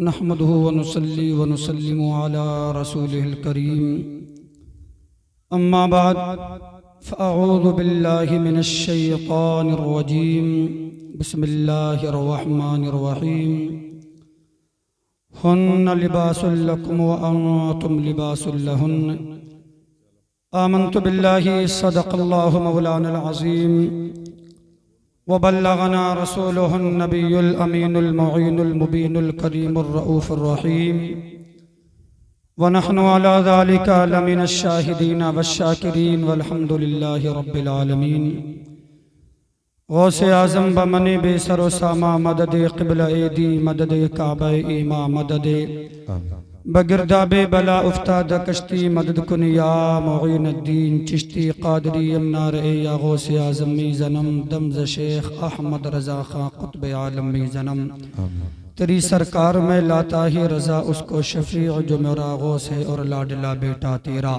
नहमदुहु व नुसल्ली व नुसल्लिमु अला रसूलिहिल करीम अम्मा बाद फ़अऊज़ु बिल्लाहि मिनश शैतानिर रजीम बिस्मिल्लाहिर रहमानिर रहीम हुन्ना लिबासुल लकुम व अंतुम लिबासुल लहुन्न आमन्तु बिल्लाहि सदक़ल्लाहु मौलानल अज़ीम व बल्लगना रसूलुहुन नबियुल अमीनुल मुईनुल मुबीनुल करीमुर रऊफ़ुर रहीम व नहनु अला ज़ालिका लमिनश शाहिदीन वश्शाकिरीन वल्हम्दुलिल्लाहि रब्बिल आलमीन। गौसे आज़म बमने बेसरो सामा मदद क़िबला एदी मदद काबा ईमा मदद बगिरदाबे बला उफ्ताद कश्ती मदद कुन या मुईनुद्दीन चिश्ती क़ादरी यमनार या गौसे आज़मी ज़नम दमज़ शेख अहमद रज़ा खां क़ुत्ब आलमी ज़नम तेरी सरकार में लाता ही रज़ा उसको शफ़ी जो मेरा गौस है और लाडला बेटा तेरा।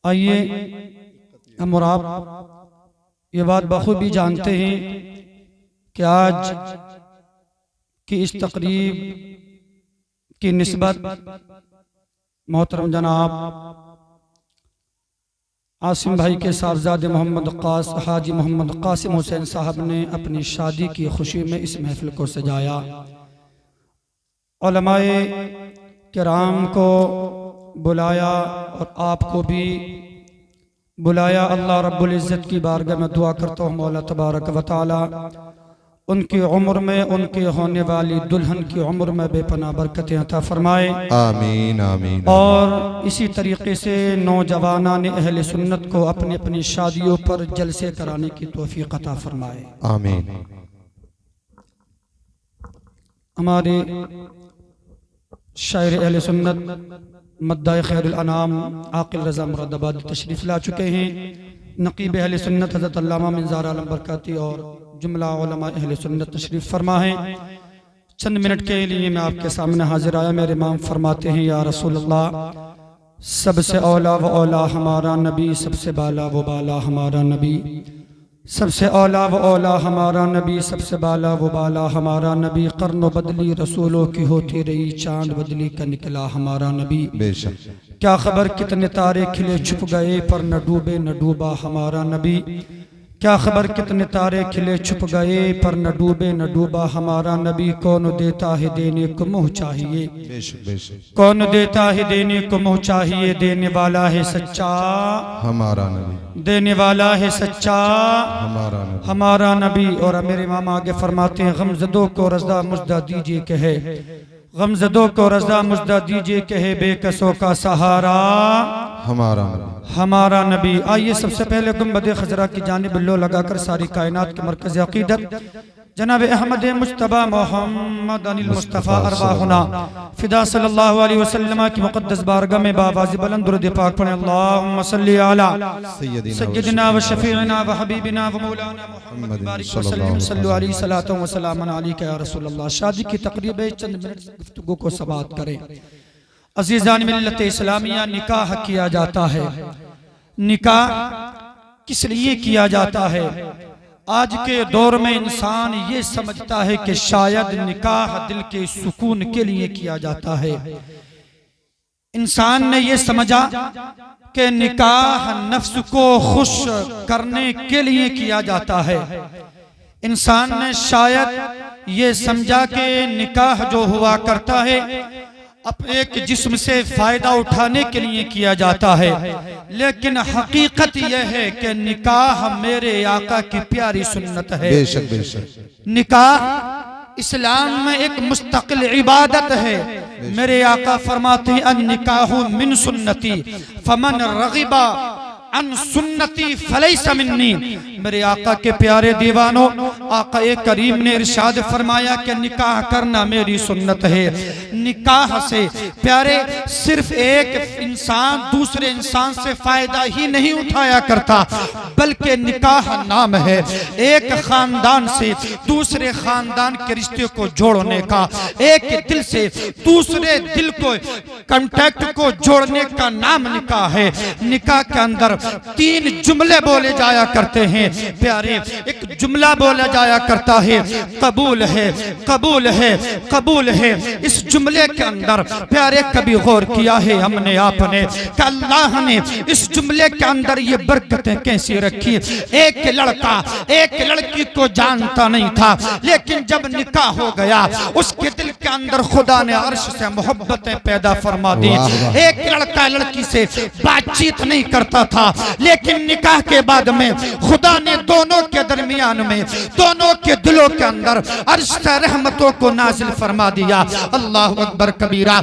आइए हम और आप ये बात बखूबी जानते हैं कि आज की इस तकरीब की निस्बत मोहतरम जनाब आसिम भाई के साहबजादे हाजी मोहम्मद कासिम हुसैन साहब ने अपनी शादी की खुशी में इस महफिल को सजाया। उलमाए किराम को बुलाया और आपको भी बुलाया। अल्लाह रब्बुल इज़्ज़त की बारगाह में दुआ करता हूँ मौला तबारक व तआला उनकी उम्र में उनके होने वाली दुल्हन की उम्र में बेपनाह बरकतें अता फरमाए, आमीन आमीन। और इसी तरीके से नौजवानान अहले सुन्नत को अपनी अपनी शादियों पर जलसे कराने की तौफीक अता फरमाए, आमीन। हमारे शायर अहले सुन्नत मद्दाए खैरुल अनाम आकिल रज़ा मुरादाबादी तशरीफ ला चुके हैं। नकीब अहले सुन्नत हज़रत अल्लामा मिंज़ार आलम बरकाती और जुमला उलमा अहले सुन्नत तशरीफ फरमा है। चंद मिनट के लिए मैं आपके सामने हाजिर आया। मेरे इमाम फरमाते हैं या रसूल अल्लाह सबसे औला व औला हमारा नबी, सबसे बाला व बाला हमारा नबी, सबसे औला व औला हमारा नबी, सबसे बाला व बाला हमारा नबी। कर्नो बदली रसूलों की होती रही, चांद बदली का निकला हमारा नबी। बेशक क्या खबर कितने तारे खिले छुप गए, पर न डूबे न डूबा हमारा नबी। क्या खबर कितने तारे खिले छुप गए, पर न डूबे न डूबा हमारा नबी। कौन देता है देने को मुँह चाहिए, कौन देता है देने को मुँह चाहिए, देने वाला है सच्चा हमारा नबी, देने वाला है सच्चा हमारा नबी। और मेरे इमाम आगे फरमाते हैं गमज़दों को रज़ा मुज़दा दीजिए कहे, गमज़दों को रज़ा मुज़दा दीजिए कहे, बेकसों का सहारा हमारा नबी। आइए सबसे पहले गुंबद खजरा की जानिब लो लगाकर सारी कायनात के मरकज़ अक़ीदत जनाब अहमद मुज्तबा मोहम्मद अनिल मुस्तफ़ा अरवाहुना फिदा सल्लल्लाहु अलैहि वसल्लम की मुक़द्दस बारगाह में बावाज़ बुलंद दुरूद पाक पढ़ें। अल्लाहुम्मा सल्लि अला सय्यिदिना व शफ़ीइना व हबीबिना व मौलाना मुहम्मद बारिक वसल्लम सल्लु अलैहि सलातो व सलामन अलैका या रसूल अल्लाह। शादी की तक़रीब है, चंद मिनट गुफ्तगू को समाअत करें। अज़ीज़ान मिल्लत इस्लामिया, निकाह किया जाता है। निकाह किस लिए किया जाता है? आज के दौर में इंसान ये समझता है कि शायद निकाह दिल के सुकून के लिए किया जाता है। इंसान ने ये समझा कि निकाह नफ्स को खुश करने के लिए किया जाता है। इंसान ने शायद ये समझा कि निकाह जो हुआ करता है अपने एक जिस्म से फायदा उठाने के लिए किया जाता है, लेकिन हकीकत यह है कि निकाह मेरे आका की प्यारी सुन्नत है। बेशक बेशक निकाह इस्लाम में एक मुस्तकिल इबादत है। मेरे आका फरमाते हैं अन निकाहु मिन सुन्नती फमन रगिबा अन सुन्नती फलैसा मिन्नी। मेरे आका के प्यारे दीवानों, आका करीम ने इरशाद फरमाया कि निकाह करना मेरी सुन्नत है। निकाह से प्यारे सिर्फ एक इंसान दूसरे इंसान से फायदा ही नहीं उठाया करता, बल्कि निकाह नाम है एक खानदान से दूसरे खानदान के रिश्ते को जोड़ने का, एक दिल से दूसरे दिल को कांटेक्ट को जोड़ने का नाम निकाह है। निकाह के अंदर तीन जुमले बोले जाया करते हैं प्यारे। एक जुमला बोला जाया करता है कबूल है, कबूल है, कबूल है। इस जुमले के अंदर प्यारे कभी गौर किया है हमने आपने कि अल्लाह ने इस जुमले के अंदर ये बरकतें कैसी रखी। एक लड़का एक लड़की को जानता नहीं था, लेकिन जब निकाह हो गया उसके दिल के अंदर खुदा ने अर्श से मोहब्बतें पैदा फरमा दी। एक लड़का लड़की से बातचीत नहीं करता था, लेकिन निकाह के बाद में खुदा ने दोनों के दरमियान में दोनों के दिलों के अंदर अर्श से रहमतों को नाजिल फरमा दिया। अल्लाह अकबर कबीरा।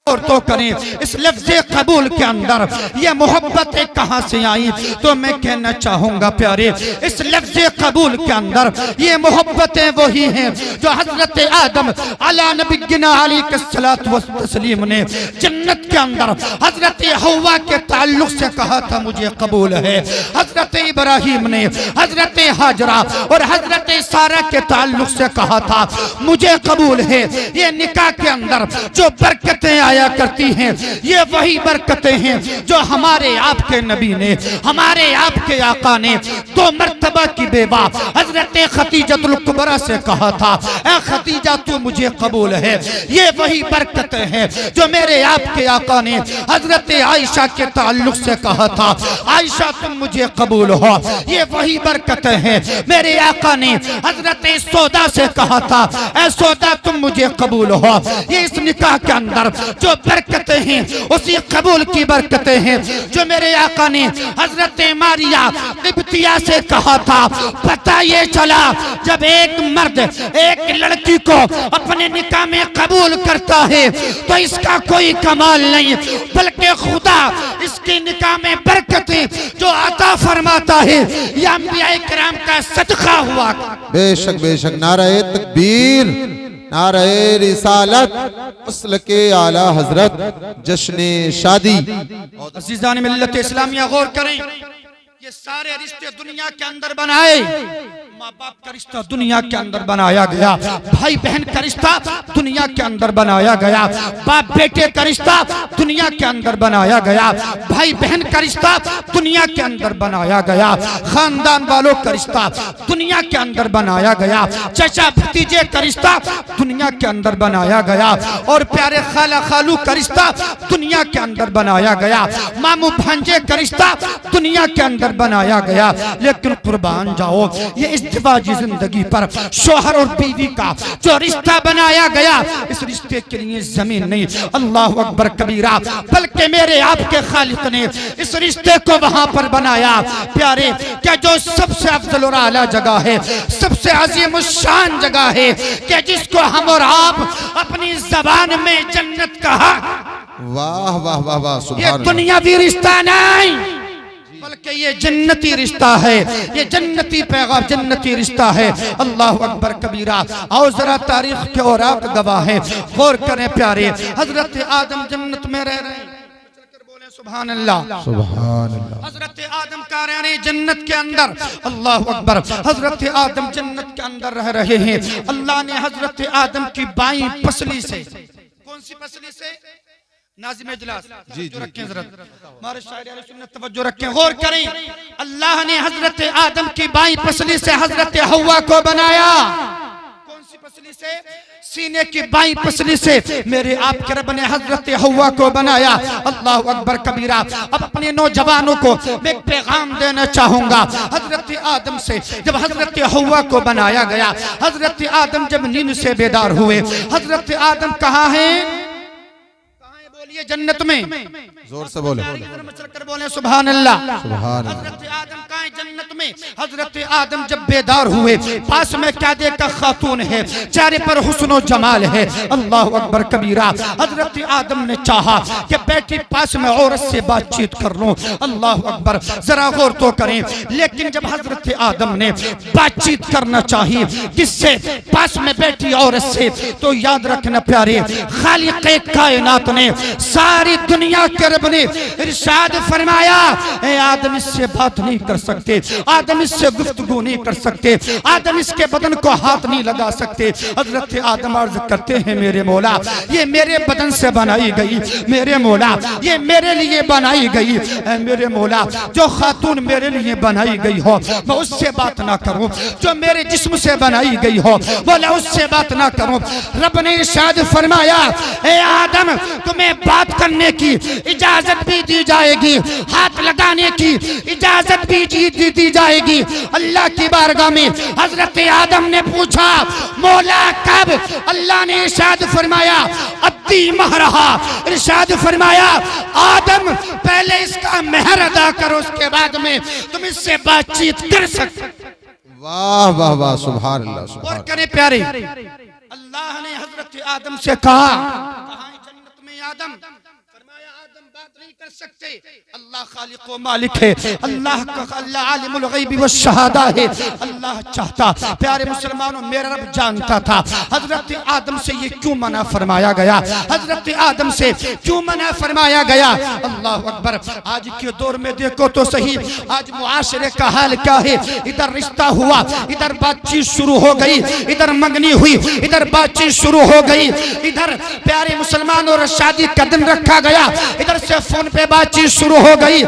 और तो करें इस लफ्ज़ कबूल के अंदर ये मोहब्बतें कहाँ से आई, तो मैं कहना चाहूँगा प्यारे इस लफ्ज़ कबूल के अंदर ये मोहब्बतें वही हैं जो हज़रत आदम अला नबीना अलैहिस्सलातु वस्सलाम ने जन्नत के अंदर हज़रत हव्वा के ताल्लुक से कहा था मुझे कबूल है। हज़रत इब्राहीम ने हज़रत हाजरा और हज़रत सारा के ताल्लुक से कहा था मुझे कबूल है। ये निकाह के अंदर जो बरकतें आया करती हैं ये वही बरकतें हैं जो हमारे आपके नबी ने हमारे आपके आका ने दो मर्तबा की बेवा हजरत खतीजतुल कुबरा से कहा था ऐ खतीजा तू मुझे कबूल है। ये वही बरकतें हैं जो मेरे आपके आका ने हजरत आयशा के ताल्लुक से कहा था आयशा तुम मुझे कबूल हो। ये वही बरकतें हैं मेरे आका ने हजरत सौदा से कहा था ऐ सौदा तुम मुझे कबूल हो। ये इस निकाह के अंदर जो बरकतें हैं उसी कबूल की बरकतें हैं जो मेरे आका ने हजरत मारिया इब्तिया से कहा था। पता ये चला जब एक मर्द एक लड़की को अपने निकाह में कबूल करता है तो इसका कोई कमाल नहीं बल्कि खुदा इसके निकाह में बरकतें जो अता फरमाता है ये अंबिया किराम का सदका हुआ। बेशक बेशक। नारे तकबीर, नारे रिसालत, असल के आला हजरत, जश्ने शादी। अज़ीज़ान मिल्लत इस्लामिया गौर करें ये सारे रिश्ते दुनिया के अंदर बनाए। माँ बाप का रिश्ता दुनिया के अंदर बनाया गया, भाई बहन का रिश्ता दुनिया के अंदर बनाया गया, बाप बेटे का रिश्ता दुनिया के अंदर बनाया गया, भाई बहन का रिश्ता दुनिया के अंदर बनाया गया, खानदान वालों का रिश्ता दुनिया के अंदर बनाया गया, चाचा भतीजे का रिश्ता दुनिया के अंदर बनाया गया, और प्यारे खाला खालू का रिश्ता दुनिया के अंदर बनाया गया, मामू भांजे का रिश्ता दुनिया के अंदर बनाया गया। लेकिन कुर्बान जाओ ये इज़्दिवाजी जिंदगी पर शोहर और बीवी का जो रिश्ता बनाया गया इस रिश्ते के लिए जमीन नहीं अल्लाह अकबर कबीरा बल्कि मेरे आपके खालिक ने इस रिश्ते को वहां पर बनाया प्यारे क्या जो सबसे अफजल और आला जगह है, सबसे अजीम शान जगह है कि जिसको हम और आप अपनी जबान में जन्नत कहा। वाह वाह वाह वाह। ये दुनियावी रिश्ता नहीं बल्कि ये जन्नती रिश्ता है, ये जन्नती पैगाम जन्नती रिश्ता है। अल्लाह अकबर कबीरा। आओ जरा तारीख के और आप गवाह हैं, गौर करें प्यारे हजरत आदम जन्नत में रह रहे हैं, सुभान अल्लाह सुभान अल्लाह। हजरत आदम का रहने जन्नत के अंदर अल्लाह अकबर हजरत आदम जन्नत के अंदर रह रहे हैं। अल्लाह ने हजरत आदम की बाईं पसली से, कौन सी पसली से? नाज़िम इजलास जी रखें जरा हमारे शायर अहले सुन्नत तवज्जो रखें, गौर करें। अल्लाह ने हजरत आदम की बाईं पसली से हजरत हव्वा को बनाया। कौन सी पसली से? सीने की बाईं पसली से मेरे आपके रब ने हजरत हव्वा को बनाया। अल्लाह अकबर कबीरा। अब अपने नौजवानों को मैं एक पैगाम देना चाहूंगा। हजरत आदम से जब हजरत हव्वा को बनाया गया, हजरत आदम जब नींद से बेदार हुए, हजरत आदम कहाँ हैं? ये जन्नत में, जोर से बोले, चलकर बोले सुभान अल्लाह। सुभान अल्लाह। हजरत आदम कहाँ हैं? जन्नत में। हजरत आदम जब बेदार हुए पास में क्या देखा? खातून है, चेहरे पर हुस्न जमाल है। अल्लाह अकबर कबीरा। हजरत आदम ने चाहा कि बेटी पास में औरत से बातचीत कर लूं। अल्लाह अकबर। जरा गौर तो करें, लेकिन जब हजरत आदम ने बातचीत करना चाहिए किससे? पास में बैठी औरत से, तो याद रखना प्यारे खालिक कायनात ने सारी दुनिया के रब ने इरशाद फरमाया, ए आदम इससे बात नहीं कर सकते, आदम इससे गुफ्तगू नहीं कर सकते, आदम इसके बदन को हाथ नहीं लगा सकते। हजरत आदम अर्ज करते हैं, मेरे मौला ये मेरे बदन से बनाई गई, मेरे मौला ये मेरे लिए बनाई गई, मेरे मौला जो खातून मेरे लिए बनाई गई हो मैं उससे बात ना करूं, जो मेरे जिस्म से बनाई गई हो बोला उससे बात ना करूं। रब ने इरशाद फरमाया, ए आदम तुम्हें बात करने की इजाजत भी दी जाएगी, हाथ लगाने की इजाजत भी दी जाएगी। अल्लाह की बारगाह में हजरत आदम ने पूछा, मौला कब? अल्लाह ने इरशाद फरमाया, अद्दी महरहा, इरशाद फरमाया आदम पहले इसका मेहर अदा करो, उसके बाद में तुम इससे बातचीत कर सकते। वाह वाह वाह, सुभान अल्लाह, सुभान। और करें प्यारे, अल्लाह ने हजरत आदम से कहा, कहाँ जन्नत में आदम? फरमाया आदम बात नहीं कर सकते, अल्लाह खालिक व मालिक है, अल्लाह आलिमुल गैब व शहादा है। अल्लाह चाहता, प्यारे मुसलमानों मेरा रब जानता था हजरत आदम से ये क्यों मना फरमाया गया, हजरत आदम से क्यों मना फरमाया गया। अल्लाह अकबर। आज के दौर में देखो तो सही, आज मुआशरे का हाल क्या है। इधर रिश्ता हुआ, इधर बातचीत शुरू हो गई, इधर मंगनी हुई, इधर बातचीत शुरू हो गई, इधर प्यारे मुसलमानों और शादी का दिन रखा गया, इधर से फोन पे बातचीत शुरू हो गई।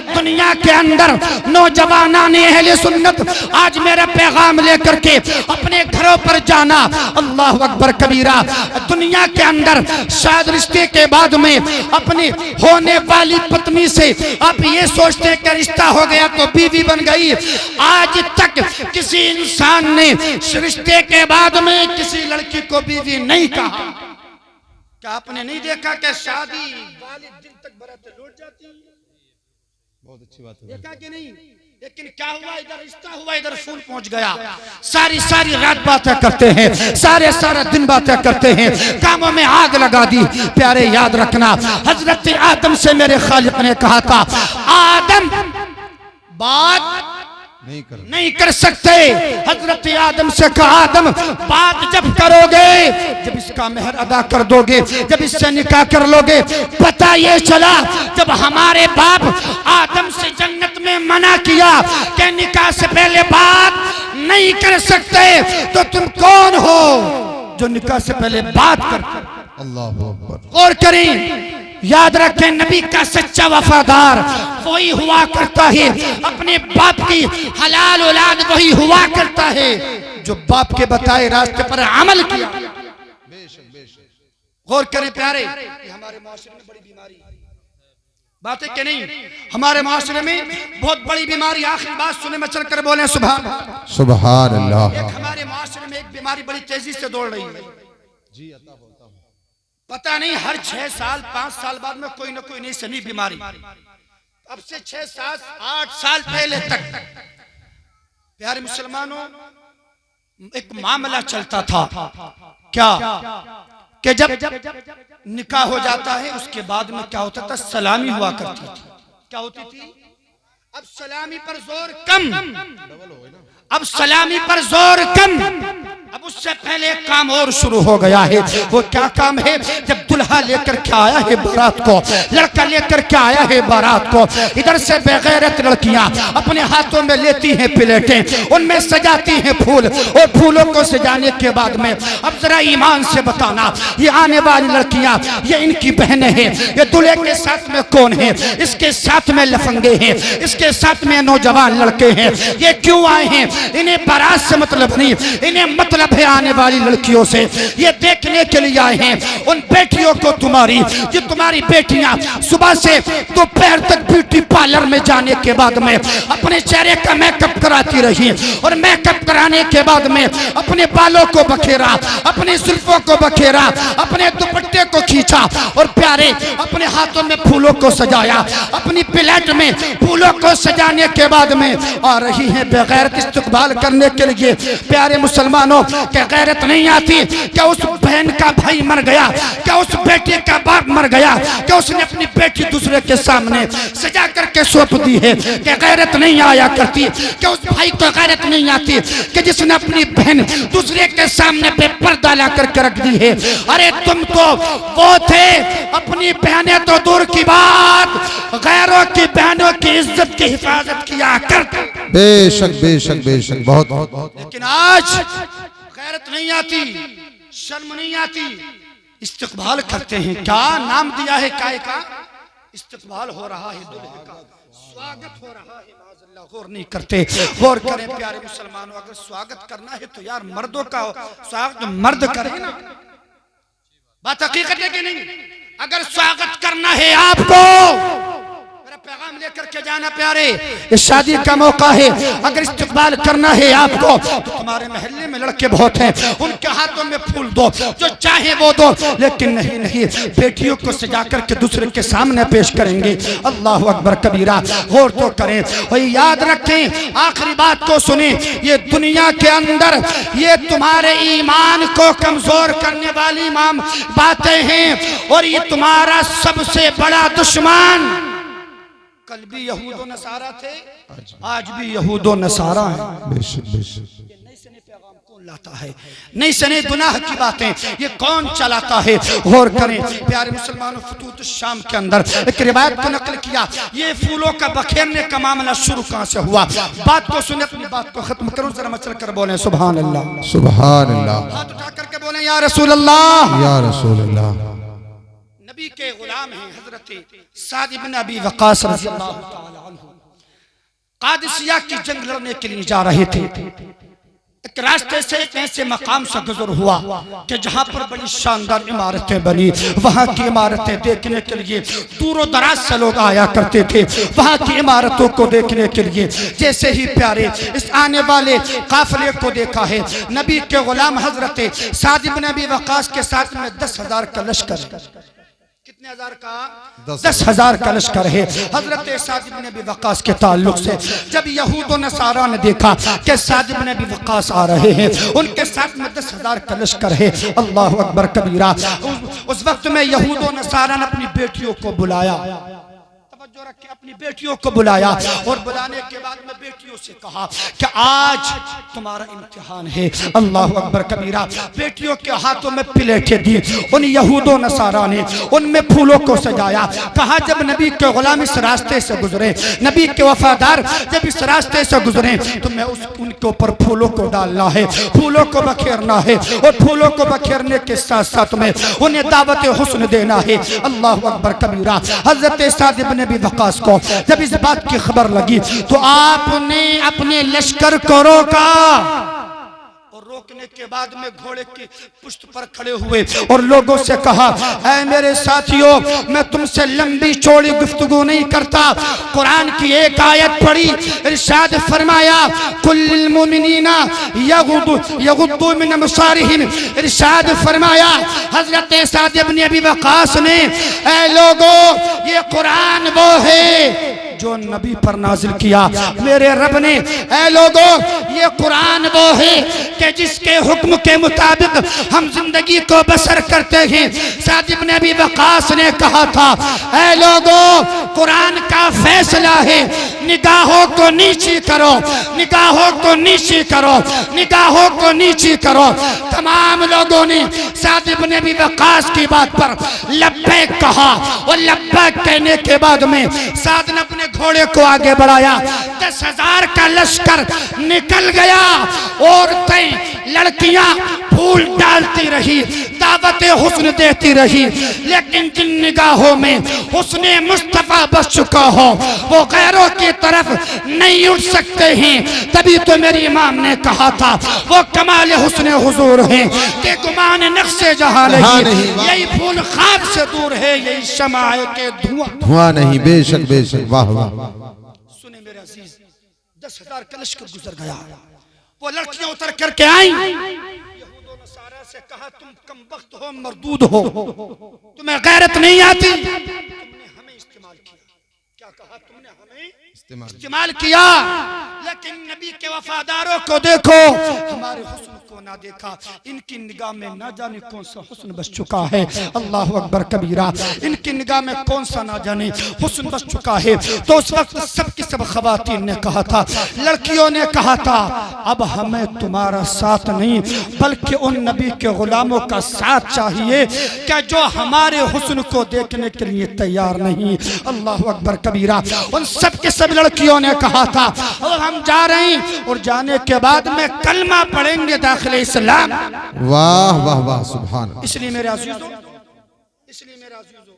दुनिया के अंदर नौजवाना ने अहले सुन्नत आज मेरा पैगाम लेकर के अपने घरों पर जाना, अल्लाह अकबर कबीरा। दुनिया के अंदर शायद रिश्ते के बाद में अपनी होने वाली पत्नी से आप ये सोचते हैं कि रिश्ता हो गया तो बीवी बन गई। आज तक किसी इंसान ने रिश्ते के बाद में किसी लड़की को बीवी नहीं कहा। क्या आपने नहीं देखा कि शादी वाले दिन तक बारात लौट जाती है? बहुत अच्छी बात है। देखा कि नहीं? लेकिन क्या हुआ, इधर रिश्ता हुआ, इधर फूल पहुंच गया। सारी सारी रात बातें करते हैं, सारा दिन बातें करते हैं, कामों में आग लगा दी। प्यारे याद रखना, हजरत आदम से मेरे खालिक ने कहा था, आदम बात नहीं कर सकते। हजरत आदम से कहा, आदम बात जब करोगे, जब इसका मेहर अदा कर दोगे, जब इससे निकाह कर लोगे। पता ये चला जब हमारे बाप आदम से जन्नत में मना किया कि निकाह से पहले बात नहीं कर सकते, तो तुम कौन हो जो निकाह से पहले बात करते? अल्लाह अकबर। गौर करें, याद रखें, नबी का सच्चा वफादार वही हुआ करता है, अपने बाप की हलाल औलाद वही हुआ करता है जो बाप के बताए रास्ते पर अमल किया। गौर करें प्यारे, हमारे माशरे में बड़ी बीमारी बात है कि नहीं? हमारे माशरे में बहुत बड़ी बीमारी। आखिरी बात सुने में चलकर बोले सुभान अल्लाह। हमारे माशरे में एक बीमारी बड़ी तेजी से दौड़ रही है जी। पता नहीं हर 6 साल 5 साल बाद में कोई ना कोई नई सनी बीमारी। अब से 6 7 8 साल पहले तक प्यारे मुसलमानों एक मामला चलता था, क्या कि जब निकाह हो जाता है उसके बाद में क्या होता था, सलामी हुआ करती थी। क्या होती थी? अब सलामी पर जोर कम, अब सलामी पर जोर कम। अब उससे पहले एक काम और शुरू हो गया है। वो क्या काम है? जब दुल्हा लेकर के आया है बारात को, लड़का लेकर के आया है बारात को, इधर से बेगैरत लड़कियां अपने हाथों में लेती हैं प्लेटें, उनमें सजाती हैं फूल, और फूलों को सजाने के बाद में अब जरा ईमान से बताना, ये आने वाली लड़कियां ये इनकी बहनें हैं, ये दूल्हे के साथ में कौन है? इसके साथ में लफंगे हैं, इसके साथ में नौजवान लड़के हैं। ये क्यों आए हैं? इन्हें बारात से मतलब नहीं, इन्हें मतलब है आने वाली लड़कियों से। ये देखने के लिए आए हैं उन बेटियों को तुम्हारी, जो तुम्हारी बेटियां सुबह से दोपहर तक ब्यूटी पार्लर में जाने के बाद में अपने चेहरे का मेकअप कराती रही, और मेकअप कराने के बाद में अपने बालों को बखेरा, अपने जुल्फों को बखेरा, अपने दुपट्टे को खींचा, और प्यारे अपने हाथों में फूलों को सजाया, अपनी प्लेट में फूलों को सजाने के बाद में आ रही हैं बेगैरत इस्तकबाल करने के लिए। प्यारे मुसलमानों, क्या गैरत नहीं आती? क्या उस बहन का भाई मर गया? क्या उस बेटे का बाप मर गया? क्या उसने अपनी बेटी दूसरे के सामने सजा करके सौंप दी है? क्या गैरत नहीं आया करती? क्या उस भाई को गैरत नहीं आती कि जिसने अपनी बहन दूसरे के सामने पे पर्दा ला करके रख दी है? अरे तुम तो वो थे, अपनी बहनें तो दूर की बात, गैरों की बहनों की इज्जत की हिफाजत किया करते। बेशक बेशक बेशक, बहुत। लेकिन आज गैरत नहीं आती, शर्म नहीं आती, इस्तकबाल करते हैं। क्या नाम दिया है? काय का इस्तकबाल हो रहा है, दूल्हे का स्वागत हो रहा है। माज़अल्लाह, गौर नहीं करते। गौर करें प्यारे मुसलमानों, अगर स्वागत करना है तो यार मर्दों का स्वागत मर्द करे ना। बात हकीकत है कि नहीं? अगर स्वागत करना है आपको, मेरा पैगाम लेकर के जाना प्यारे, इस शादी का मौका है। अगर इस्तकबाल करना है आपको तो तुम्हारे मोहल्ले में लड़के बहुत हैं, उनके हाथों में फूल दो, जो चाहे वो दो। लेकिन नहीं नहीं, बेटियों को सजा करके दूसरे के सामने पेश करेंगे। अल्लाह अकबर कबीरा। गौर तो करें और याद रखें, आखिरी बात को सुने, ये दुनिया के अंदर ये तुम्हारे ईमान को कमजोर करने वाली बातें हैं, और ये तुम्हारा सबसे बड़ा दुश्मन। कल भी यहूद और नसारा थे, आज भी यहूद और नसारा हैं। बेशक बेशक। नई सने पैगाम कौन लाता है? नई सने गुनाह की बातें ये कौन चलाता है? गौर करें प्यारे मुसलमानों, फतूत शाम के अंदर एक रिवायत को नकल किया। ये फूलों का बखेरने का मामला शुरू कहां से हुआ? बात को सुने, अपनी बात को खत्म करूं, जरा मचल कर बोले सुभान अल्लाह, सुभान अल्लाह। हाथ उठा करके बोले या रसूल अल्लाह, या रसूल अल्लाह। नबी के गुलाम हैं हजरत साद इब्न अबी वक़ास रज़ियल्लाहु ताला अन्हु, कादिसिया की जंग लड़ने के लिए जा रहे थे। एक रास्ते से एक ऐसे मकाम से गुजर हुआ कि जहां पर बड़ी शानदार इमारतें बनी। वहां की इमारतें देखने के लिए दूरों दराज से लोग आया करते थे, वहां की इमारतों को देखने के लिए। जैसे ही प्यारे इस आने वाले काफिले को देखा है, नबी के गुलाम हजरत साद इब्न अबी वक़ास के साथ में 10,000 का लश्कर, कितने हजार का? 10,000 का लश्कर है। हजरत साद इब्न अबी वक़ास के ताल्लुक से जब यहूद और नसारा ने देखा कि साद इब्न अबी वक़ास आ रहे हैं, उनके साथ में 10,000 का लश्कर है। अल्लाह अकबर कबीरा। उस वक्त में यहूद और नसारा ने अपनी बेटियों को बुलाया, तवज्जो रखें, अपनी बेटियों को बुलाया, और बुलाने के बाद में बेटियों से कहा कि आज तुम्हारा इम्तिहान है। अल्लाह अकबर कबीरा। बेटियों के हाथों में प्लेटें दी, उन यहूदों नसारा ने उनमें फूलों को सजाया। कहा जब नबी के गुलाम इस रास्ते से गुजरे, नबी के वफादार जब इस रास्ते से गुजरे, तो मैं उनके ऊपर फूलों को डालना है, फूलों को बखेरना है, और फूलों को बखेरने के साथ साथ में उन्हें दावत हुस्न देना है। अल्लाह अकबर कबीरा। हजरत साद इब्न अबी वक़ास को जब इस बात की खबर लगी तो आपने अपने लश्कर को रोका, और रोकने के बाद में घोड़े की पुष्ट पर खड़े हुए और लोगों से कहा, ऐ मेरे साथियों, मैं तुमसे लंबी चौड़ी गुफ्तगू नहीं करता। कुरान की एक आयत पढ़ी, इरशाद फरमाया कुल्लिल मुमिनीना यगुद्दू मिन अबसारिहिम। इरशाद फरमाया हजरत साद इब्न अबी वक़ास ने, ऐ लोगों, ये कुरान वो है जो नबी पर नाजिल किया मेरे रब ने। ऐ लोगों, ये कुरान वो है कि जिसके हुक्म के मुताबिक हम जिंदगी को बसर करते हैं। साद इब्न अबी वक़ास ने कहा था, ऐ लोगों, कुरान का फैसला है, निगाहों को नीची करो, निगाहों को नीची करो, निगाहों को नीची करो। तमाम लोगों ने साद इब्न अबी वक़ास की बात पर लब्बैक कहा, और लब्बैक कहने के बाद में साद ने अपने घोड़े को आगे बढ़ाया। 10,000 का लश्कर निकल गया। औरतें, लड़कियां फूल डालती रही, दावत हुस्न देती रही, लेकिन जिन निगाहों में हुस्ने मुस्तफा बस चुका हो वो गैरों की तरफ नहीं उठ सकते हैं। तभी तो मेरी इमाम ने कहा था, वो कमाल हुस्ने हुजूर हैं कि गुमान नक्शे जहां नहीं। यही फूल खाक से दूर है, यही शमाए के धुआं नहीं। बेशक बेशक, वाह वाह। सुने मेरे अजीज, 10,000 का लश्कर गुजर गया। वो लड़कियां उतर करके आई, यहूद नसारा से कहा, तुम कमबख्त हो, मरदूद हो, तुम्हें गैरत नहीं आती, तुमने हमें इस्तेमाल किया, क्या कहा तुमने? हमें इस्तेमाल इस्तेमाल किया, लेकिन नबी के वफादारों को देखो, हमारे हुस्न को ना देखा। इनकी निगाह में ना जाने कौन सा हुस्न बस चुका है। अल्लाह अकबर कबीरा। इनकी निगाह में कौन सा ना जाने हुस्न बस चुका है। तो उस वक्त सब की सब खवातीन ने कहा था, लड़कियों ने कहा था, अब हमें तुम्हारा साथ नहीं बल्कि उन नबी के गुलामों का साथ चाहिए क्या जो हमारे हुस्न को देखने के लिए तैयार नहीं। अल्लाह अकबर कबीरा। उन सब के सब लड़कियों ने कहा था, और हम जा रहे हैं और जाने के बाद में कलमा पढ़ेंगे दाखिले इस्लाम। वाह वाह वाह सुभान अल्लाह। इसलिए मेरे अजीजों,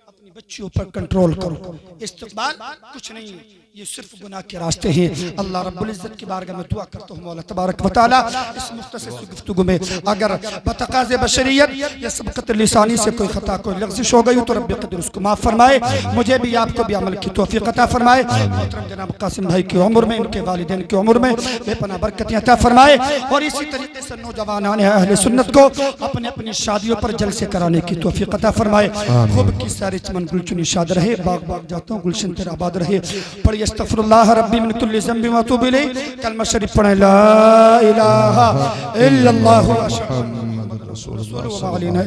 अपनी बच्चियों पर कंट्रोल करो। इस्तकबाल कुछ नहीं है, ये सिर्फ गुनाह के रास्ते हैं। अल्लाह रब्बुल इज्जत की बारगाह में दुआ करता हूँ, मौला तबारक व तआला इस मुख्तसर सी गुफ्तगू में अगर बतकाज़े बशरियत या सबक़त लिसानी से कोई खता कोई लग़्ज़िश हो गई तो रब्बे क़दीर उसको माफ़ फरमाए, मुझे भी आपको भी अमल की तौफ़ीक़ अता फरमाए। मोहतरम जनाब कासिम भाई की उम्र में, इनके वालिदैन की उम्र में बेपनाह बरकतें अता फरमाए। और इसी तरीके से नौजवानान अहले सुन्नत को अपनी अपनी शादियों पर जलसे कराने की तौफ़ीक़ अता फरमाए। खूब की सारी चमन गुलचुनी शाद रहे, बाग बाग जाता हूँ गुलशन तेरा आबाद रहे। पढ़िए अस्तग़फिरुल्लाह रब्बी मिन कुल्लि ज़ंबिन व अतूबु इलैह। कलमा शरीफ पढ़े, ला इलाहा इल्लल्लाहु मुहम्मदुर रसूलुल्लाह।